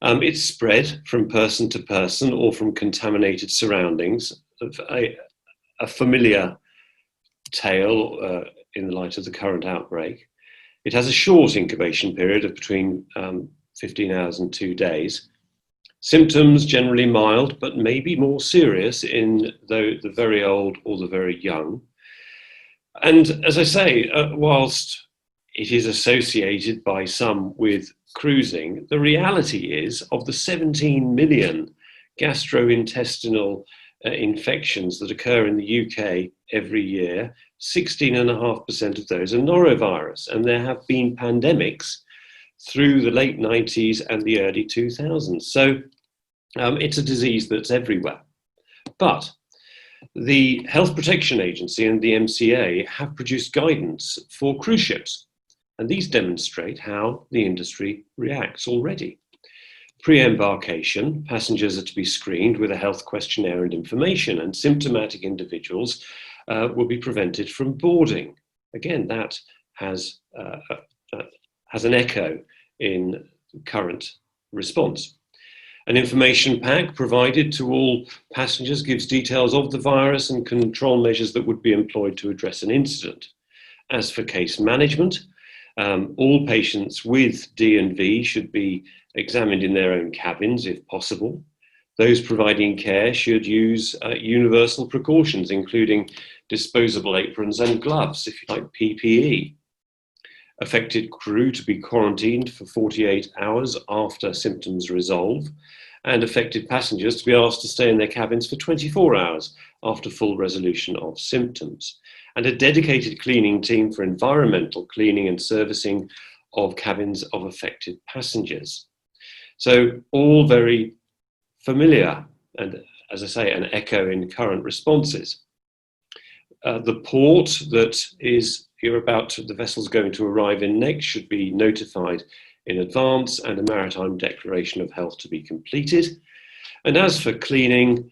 It's spread from person to person or from contaminated surroundings, a familiar tale in the light of the current outbreak. It has a short incubation period of between 15 hours and 2 days. Symptoms generally mild, but maybe more serious in the very old or the very young. And as I say, whilst it is associated by some with cruising, the reality is of the 17 million gastrointestinal infections that occur in the UK every year, 16.5% of those are norovirus, and there have been pandemics through the late 90s and the early 2000s. So it's a disease that's everywhere. But the Health Protection Agency and the MCA have produced guidance for cruise ships, and these demonstrate how the industry reacts already. Pre-embarkation, passengers are to be screened with a health questionnaire and information, and symptomatic individuals will be prevented from boarding. Again, that has an echo in current response. An information pack provided to all passengers gives details of the virus and control measures that would be employed to address an incident. As for case management, all patients with D&V should be examined in their own cabins if possible. Those providing care should use universal precautions, including disposable aprons and gloves, if you like, PPE. Affected crew to be quarantined for 48 hours after symptoms resolve, and affected passengers to be asked to stay in their cabins for 24 hours after full resolution of symptoms. And a dedicated cleaning team for environmental cleaning and servicing of cabins of affected passengers. So all very familiar, and as I say, an echo in current responses. The port that the vessel's going to arrive in next should be notified in advance, and a maritime declaration of health to be completed. And as for cleaning,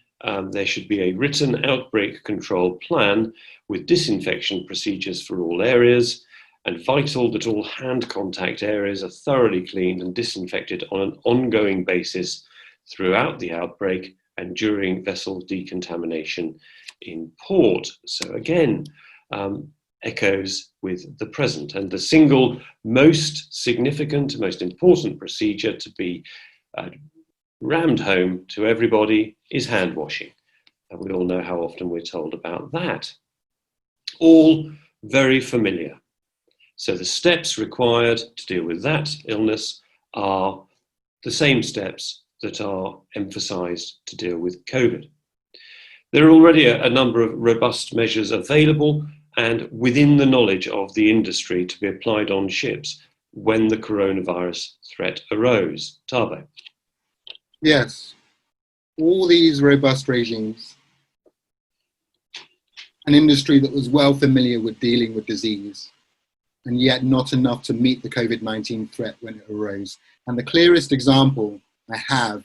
there should be a written outbreak control plan with disinfection procedures for all areas, and vital that all hand contact areas are thoroughly cleaned and disinfected on an ongoing basis throughout the outbreak and during vessel decontamination in port. So again, echoes with the present, and the single most significant, most important procedure to be rammed home to everybody is hand washing. And we all know how often we're told about that. All very familiar. So the steps required to deal with that illness are the same steps that are emphasized to deal with COVID. There are already a number of robust measures available and within the knowledge of the industry to be applied on ships when the coronavirus threat arose. Tagbo. Yes, all these robust regimes, an industry that was well familiar with dealing with disease, and yet not enough to meet the COVID-19 threat when it arose. And the clearest example I have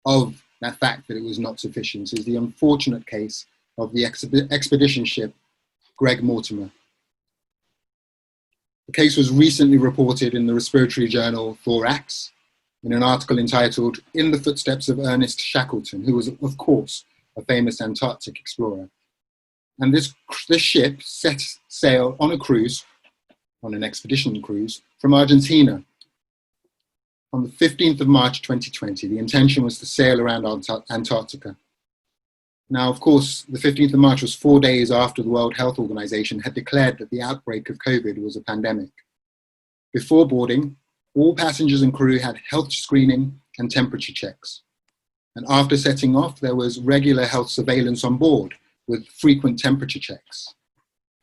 of that fact that it was not sufficient is the unfortunate case of the expedition ship Greg Mortimer. The case was recently reported in the respiratory journal Thorax in an article entitled "In the Footsteps of Ernest Shackleton," who was, of course, a famous Antarctic explorer. And this ship set sail on a cruise, on an expedition cruise, from Argentina. On the 15th of March 2020, the intention was to sail around Antarctica. Now, of course, the 15th of March was 4 days after the World Health Organization had declared that the outbreak of COVID was a pandemic. Before boarding, all passengers and crew had health screening and temperature checks. And after setting off, there was regular health surveillance on board with frequent temperature checks.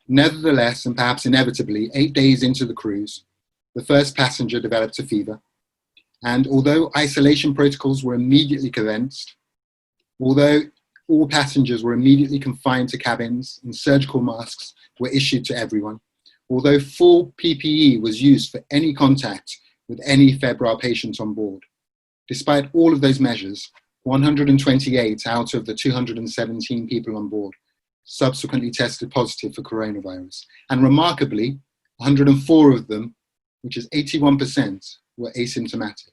Nevertheless, and perhaps inevitably, 8 days into the cruise, the first passenger developed a fever. And although isolation protocols were immediately commenced, although all passengers were immediately confined to cabins and surgical masks were issued to everyone, although full PPE was used for any contact with any febrile patients on board, despite all of those measures, 128 out of the 217 people on board subsequently tested positive for coronavirus. And remarkably, 104 of them, which is 81%, were asymptomatic.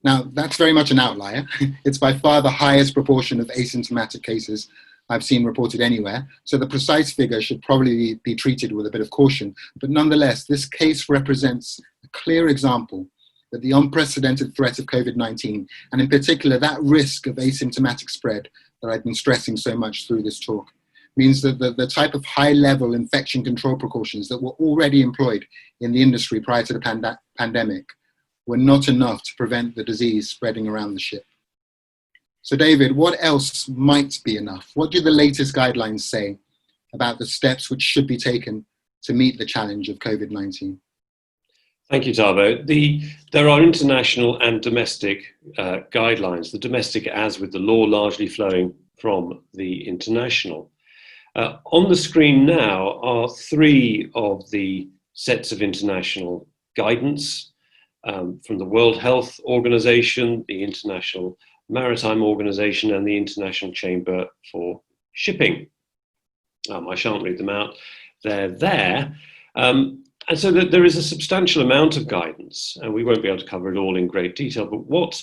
Now, that's very much an outlier. It's by far the highest proportion of asymptomatic cases I've seen reported anywhere, so the precise figure should probably be treated with a bit of caution. But nonetheless, this case represents a clear example that the unprecedented threat of COVID-19, and in particular that risk of asymptomatic spread that I've been stressing so much through this talk, means that the type of high-level infection control precautions that were already employed in the industry prior to the pandemic were not enough to prevent the disease spreading around the ship. So David, what else might be enough? What do the latest guidelines say about the steps which should be taken to meet the challenge of COVID-19? Thank you, Tagbo. There are international and domestic guidelines, the domestic as with the law largely flowing from the international. On the screen now are three of the sets of international guidance from the World Health Organization, the International Maritime Organization, and the International Chamber for Shipping. I shan't read them out, they're there. And so there is a substantial amount of guidance, and we won't be able to cover it all in great detail, but what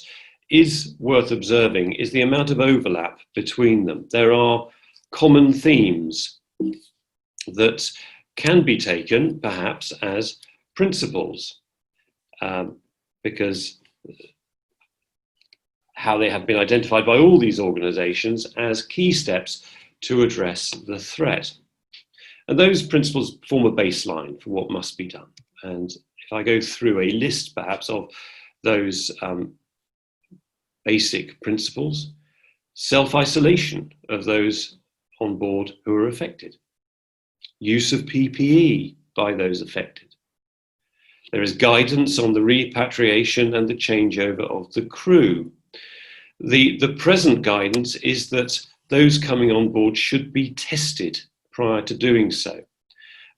is worth observing is the amount of overlap between them. There are common themes that can be taken perhaps as principles, because how they have been identified by all these organizations as key steps to address the threat. And those principles form a baseline for what must be done. And if I go through a list perhaps of those basic principles, self-isolation of those on board who are affected, use of PPE by those affected. There is guidance on the repatriation and the changeover of the crew. The present guidance is that those coming on board should be tested prior to doing so.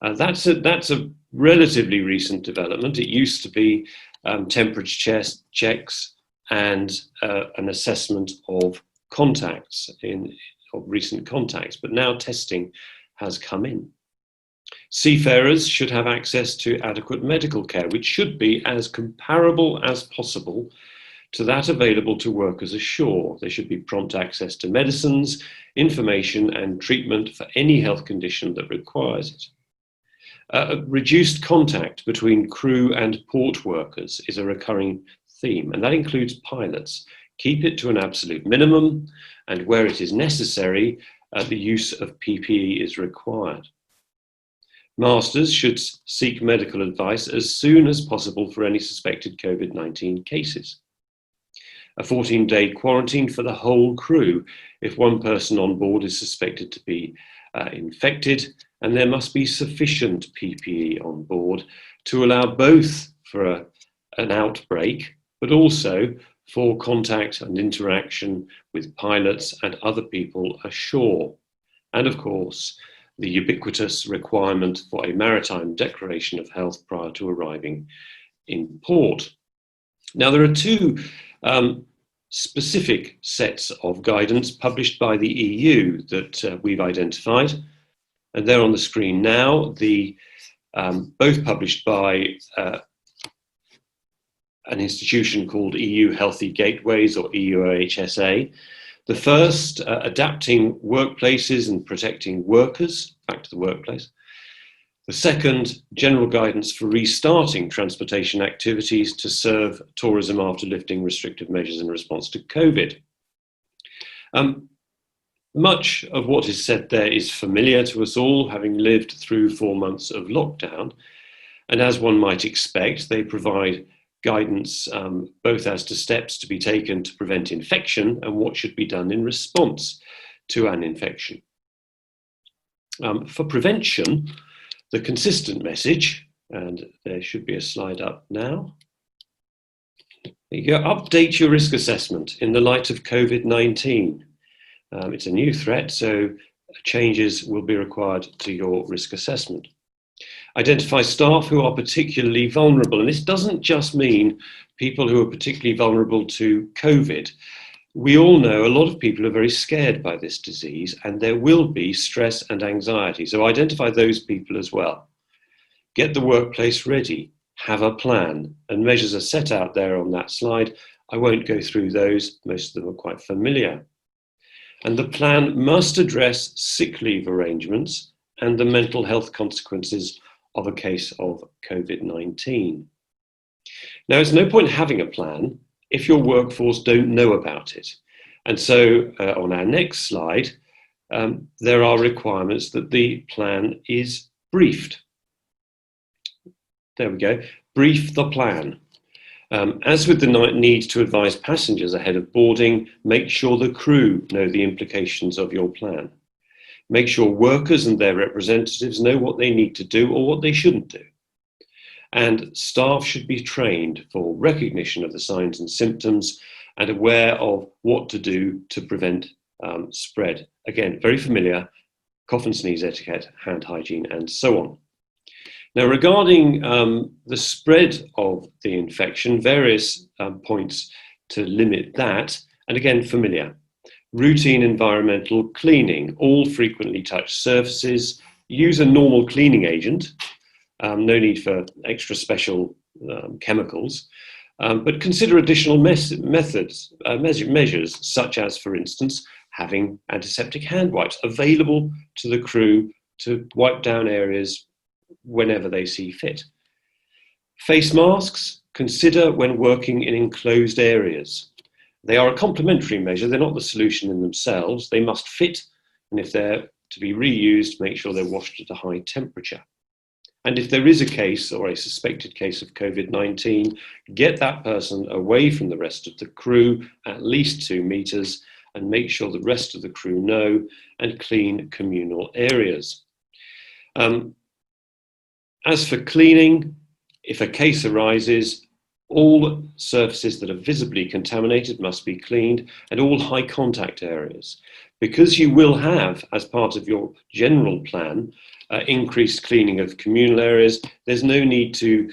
That's a relatively recent development. It used to be temperature checks and an assessment of contacts, of recent contacts, but now testing has come in. Seafarers should have access to adequate medical care, which should be as comparable as possible to that available to workers ashore. There should be prompt access to medicines, information and treatment for any health condition that requires it. Reduced contact between crew and port workers is a recurring theme, and that includes pilots. Keep it to an absolute minimum, and where it is necessary, the use of PPE is required. Masters should seek medical advice as soon as possible for any suspected COVID-19 cases. A 14-day quarantine for the whole crew if one person on board is suspected to be infected, and there must be sufficient PPE on board to allow both for an outbreak, but also for contact and interaction with pilots and other people ashore. And of course, the ubiquitous requirement for a maritime declaration of health prior to arriving in port. Now, there are two specific sets of guidance published by the EU that we've identified, and they're on the screen now. Both published by an institution called EU Healthy Gateways, or EUOHSA. The first, adapting workplaces and protecting workers, back to the workplace. The second, general guidance for restarting transportation activities to serve tourism after lifting restrictive measures in response to COVID. Much of what is said there is familiar to us all, having lived through 4 months of lockdown. And as one might expect, they provide guidance both as to steps to be taken to prevent infection and what should be done in response to an infection. For prevention, the consistent message, and there should be a slide up now. There you go, update your risk assessment in the light of COVID-19. It's a new threat, so changes will be required to your risk assessment. Identify staff who are particularly vulnerable, and this doesn't just mean people who are particularly vulnerable to COVID. We all know a lot of people are very scared by this disease, and there will be stress and anxiety. So identify those people as well. Get the workplace ready, have a plan, and measures are set out there on that slide. I won't go through those, most of them are quite familiar. And the plan must address sick leave arrangements and the mental health consequences of a case of COVID-19. Now, it's no point having a plan if your workforce don't know about it. And so on our next slide, there are requirements that the plan is briefed. There we go, brief the plan. As with the need to advise passengers ahead of boarding, make sure the crew know the implications of your plan. Make sure workers and their representatives know what they need to do or what they shouldn't do. And staff should be trained for recognition of the signs and symptoms and aware of what to do to prevent spread. Again, very familiar: cough and sneeze etiquette, hand hygiene, and so on. Now, regarding the spread of the infection, various points to limit that, and again, familiar. Routine environmental cleaning, all frequently touched surfaces, use a normal cleaning agent, no need for extra special chemicals, but consider additional measures, such as, for instance, having antiseptic hand wipes available to the crew to wipe down areas whenever they see fit. Face masks, consider when working in enclosed areas. They are a complementary measure, they're not the solution in themselves. They must fit, and if they're to be reused, make sure they're washed at a high temperature. And if there is a case or a suspected case of COVID-19, get that person away from the rest of the crew, at least 2 meters, and make sure the rest of the crew know, and clean communal areas. As for cleaning, if a case arises, all surfaces that are visibly contaminated must be cleaned, and all high contact areas. Because you will have, as part of your general plan, increased cleaning of communal areas, there's no need to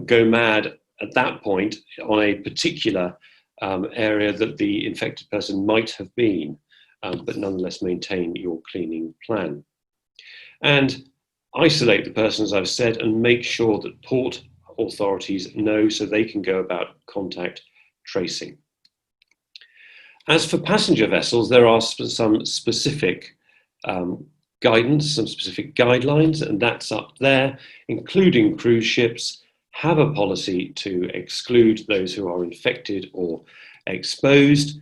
go mad at that point on a particular area that the infected person might have been, but nonetheless maintain your cleaning plan. And isolate the person, as I've said, and make sure that port authorities know so they can go about contact tracing. As for passenger vessels, there are some specific guidance, some specific guidelines, and that's up there, including cruise ships have a policy to exclude those who are infected or exposed.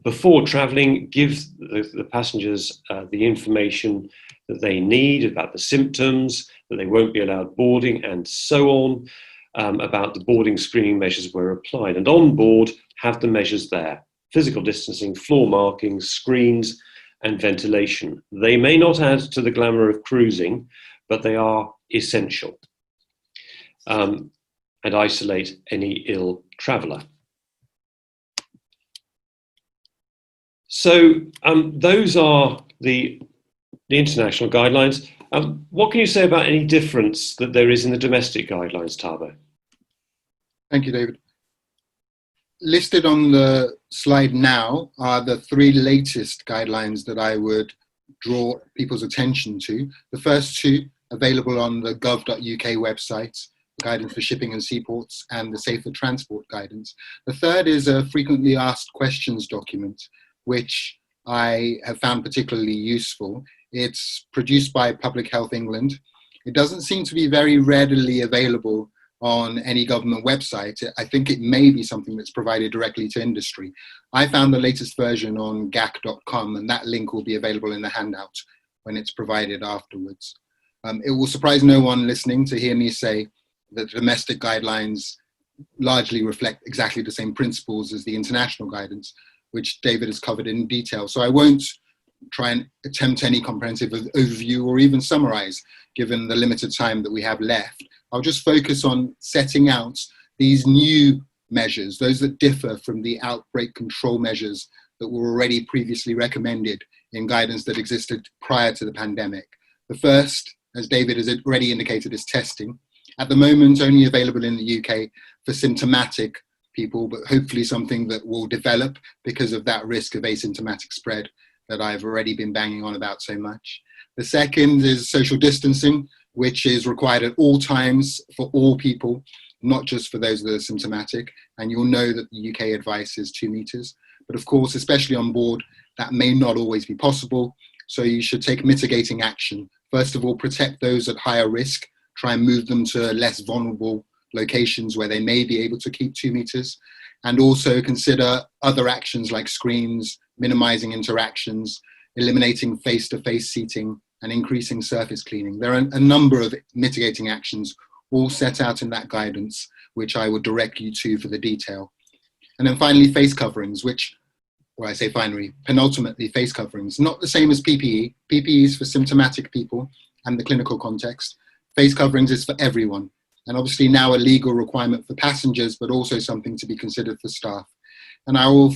Before travelling, give the passengers the information that they need about the symptoms, that they won't be allowed boarding, and so on, about the boarding screening measures were applied. And on board, have the measures there: physical distancing, floor markings, screens, and ventilation. They may not add to the glamour of cruising, but they are essential. And isolate any ill traveller. So those are the international guidelines. What can you say about any difference that there is in the domestic guidelines, Tagbo? Thank you, David. Listed on the slide now are the 3 latest guidelines that I would draw people's attention to. The first 2 available on the gov.uk website, Guidance for Shipping and Seaports, and the Safer Transport Guidance. The third is a frequently asked questions document, which I have found particularly useful. It's produced by Public Health England. It doesn't seem to be very readily available on any government website. I think it may be something that's provided directly to industry. I found the latest version on gac.com, and that link will be available in the handout when it's provided afterwards. It will surprise no one listening to hear me say that the domestic guidelines largely reflect exactly the same principles as the international guidance, which David has covered in detail. So I won't try and attempt any comprehensive overview or even summarize, given the limited time that we have left. I'll just focus on setting out these new measures, those that differ from the outbreak control measures that were already previously recommended in guidance that existed prior to the pandemic. The first, as David has already indicated, is testing. At the moment, only available in the UK for symptomatic people, but hopefully something that will develop because of that risk of asymptomatic spread that I've already been banging on about so much. The second is social distancing, which is required at all times for all people, not just for those that are symptomatic. And you'll know that the UK advice is 2 meters. But of course, especially on board, that may not always be possible. So you should take mitigating action. First of all, protect those at higher risk, try and move them to less vulnerable locations where they may be able to keep 2 meters. And also consider other actions like screens, minimizing interactions, eliminating face-to-face seating, and increasing surface cleaning. There are a number of mitigating actions all set out in that guidance, which I would direct you to for the detail. And then finally, face coverings, which, or I say finally, penultimately face coverings, not the same as PPE. PPE is for symptomatic people and the clinical context. Face coverings is for everyone. And obviously now a legal requirement for passengers, but also something to be considered for staff. And I will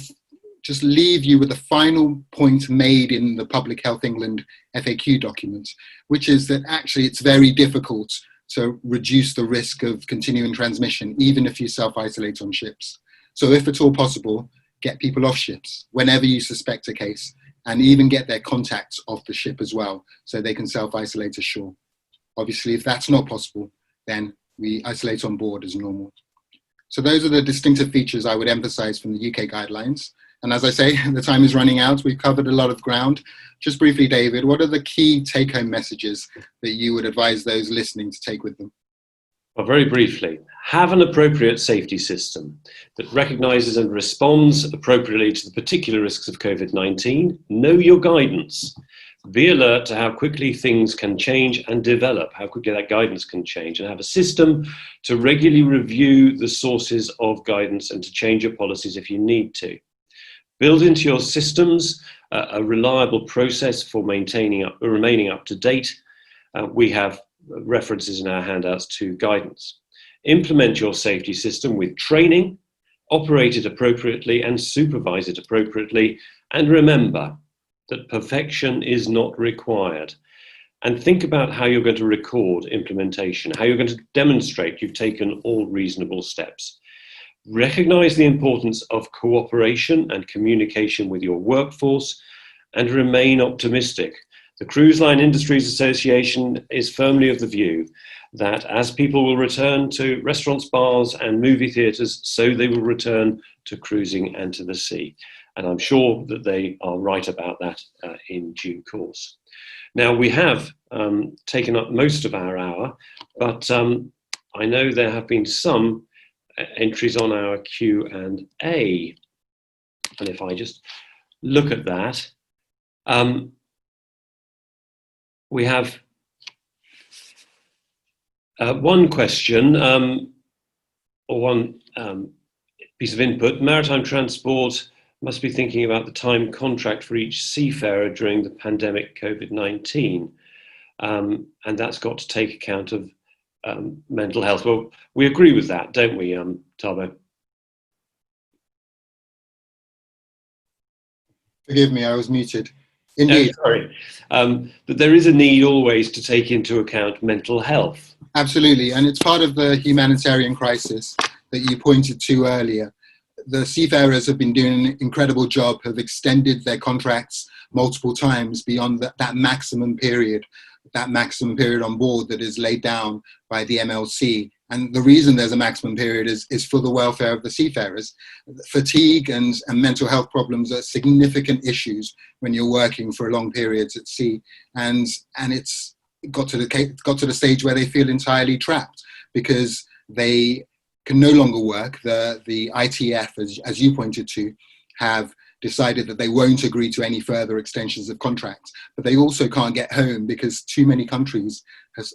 just leave you with the final point made in the Public Health England FAQ document, which is that actually it's very difficult to reduce the risk of continuing transmission, even if you self-isolate on ships. So if at all possible, get people off ships whenever you suspect a case, and even get their contacts off the ship as well, so they can self-isolate ashore. Obviously, if that's not possible, then we isolate on board as normal. So those are the distinctive features I would emphasize from the UK guidelines. And as I say, the time is running out. We've covered a lot of ground. Just briefly, David, what are the key take-home messages that you would advise those listening to take with them? Well, very briefly, have an appropriate safety system that recognises and responds appropriately to the particular risks of COVID-19. Know your guidance. Be alert to how quickly things can change and develop, how quickly that guidance can change, and have a system to regularly review the sources of guidance and to change your policies if you need to. Build into your systems a reliable process for remaining up to date. We have references in our handouts to guidance. Implement your safety system with training, operate it appropriately and supervise it appropriately, and remember that perfection is not required. And think about how you're going to record implementation, how you're going to demonstrate you've taken all reasonable steps. Recognize the importance of cooperation and communication with your workforce, and remain optimistic. The Cruise Line Industries Association is firmly of the view that as people will return to restaurants, bars and movie theatres, so they will return to cruising and to the sea. And I'm sure that they are right about that in due course. Now, we have taken up most of our hour, but I know there have been some entries on our Q&A. And if I just look at that, we have one question or one piece of input. Maritime transport must be thinking about the time contract for each seafarer during the pandemic COVID-19. And that's got to take account of mental health. Well, we agree with that, don't we, Tagbo? Forgive me, I was muted. Indeed. No, sorry. But there is a need always to take into account mental health. Absolutely, and it's part of the humanitarian crisis that you pointed to earlier. The seafarers have been doing an incredible job, have extended their contracts multiple times beyond that maximum period on board that is laid down by the MLC. And the reason there's a maximum period is for the welfare of the seafarers. Fatigue and mental health problems are significant issues when you're working for long periods at sea. And it's got to the stage where they feel entirely trapped because they can no longer work. The ITF, as you pointed to, have decided that they won't agree to any further extensions of contracts, but they also can't get home because too many countries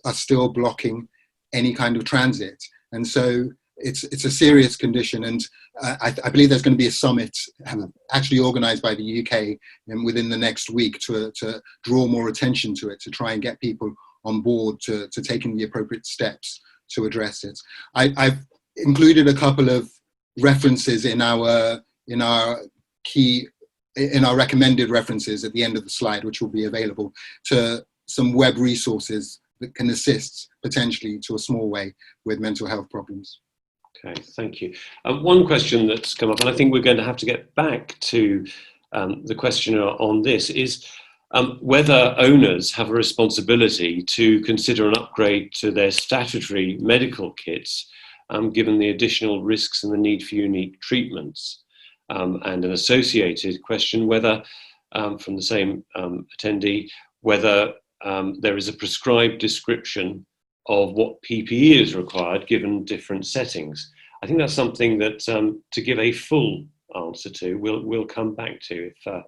are still blocking any kind of transit. And so it's a serious condition. And I believe there's going to be a summit actually organised by the UK within the next week to draw more attention to it, to try and get people on board to taking the appropriate steps to address it. I've included a couple of references in our recommended references at the end of the slide, which will be available, to some web resources that can assist potentially to a small way with mental health problems. Okay, thank you. One question that's come up, and I think we're going to have to get back to the questioner on this, is whether owners have a responsibility to consider an upgrade to their statutory medical kits, given the additional risks and the need for unique treatments. And an associated question whether, from the same attendee, whether there is a prescribed description of what PPE is required given different settings. I think that's something that to give a full answer to, we'll come back to if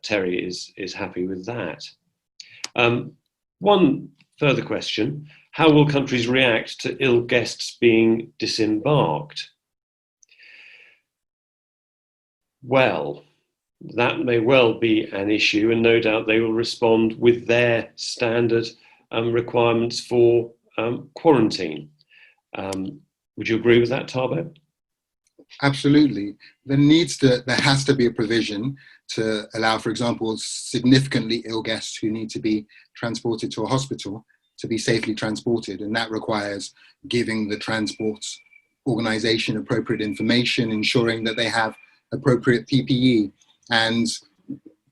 Terry is happy with that. One further question: How will countries react to ill guests being disembarked? Well, that may well be an issue, and no doubt they will respond with their standard requirements for quarantine. Would you agree with that, Tagbo? Absolutely. There has to be a provision to allow, for example, significantly ill guests who need to be transported to a hospital to be safely transported. And that requires giving the transport organization appropriate information, ensuring that they have appropriate PPE, and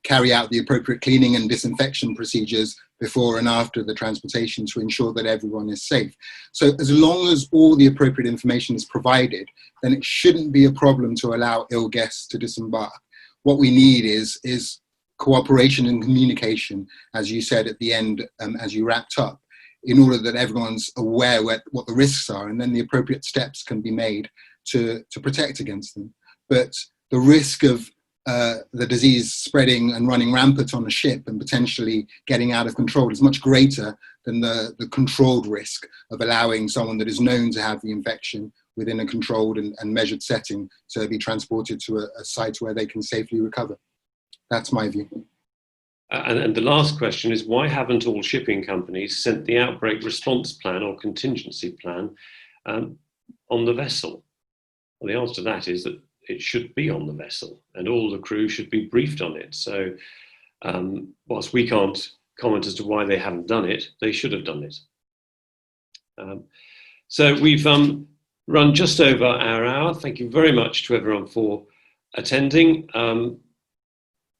carry out the appropriate cleaning and disinfection procedures before and after the transportation to ensure that everyone is safe. So as long as all the appropriate information is provided, then it shouldn't be a problem to allow ill guests to disembark. What we need is cooperation and communication, as you said at the end, as you wrapped up, in order that everyone's aware what the risks are, and then the appropriate steps can be made to protect against them. But the risk of the disease spreading and running rampant on a ship and potentially getting out of control is much greater than the controlled risk of allowing someone that is known to have the infection within a controlled and measured setting to be transported to a site where they can safely recover. That's my view. And the last question is, why haven't all shipping companies sent the outbreak response plan or contingency plan on the vessel? Well, the answer to that is that it should be on the vessel and all the crew should be briefed on it. So whilst we can't comment as to why they haven't done it, they should have done it. So we've run just over our hour. Thank you very much to everyone for attending.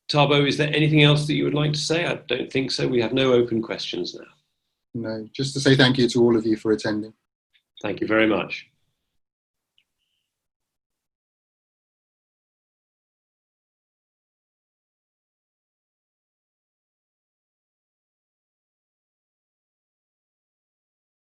Tagbo, is there anything else that you would like to say? I don't think so. We have no open questions now. No, just to say thank you to all of you for attending. Thank you very much.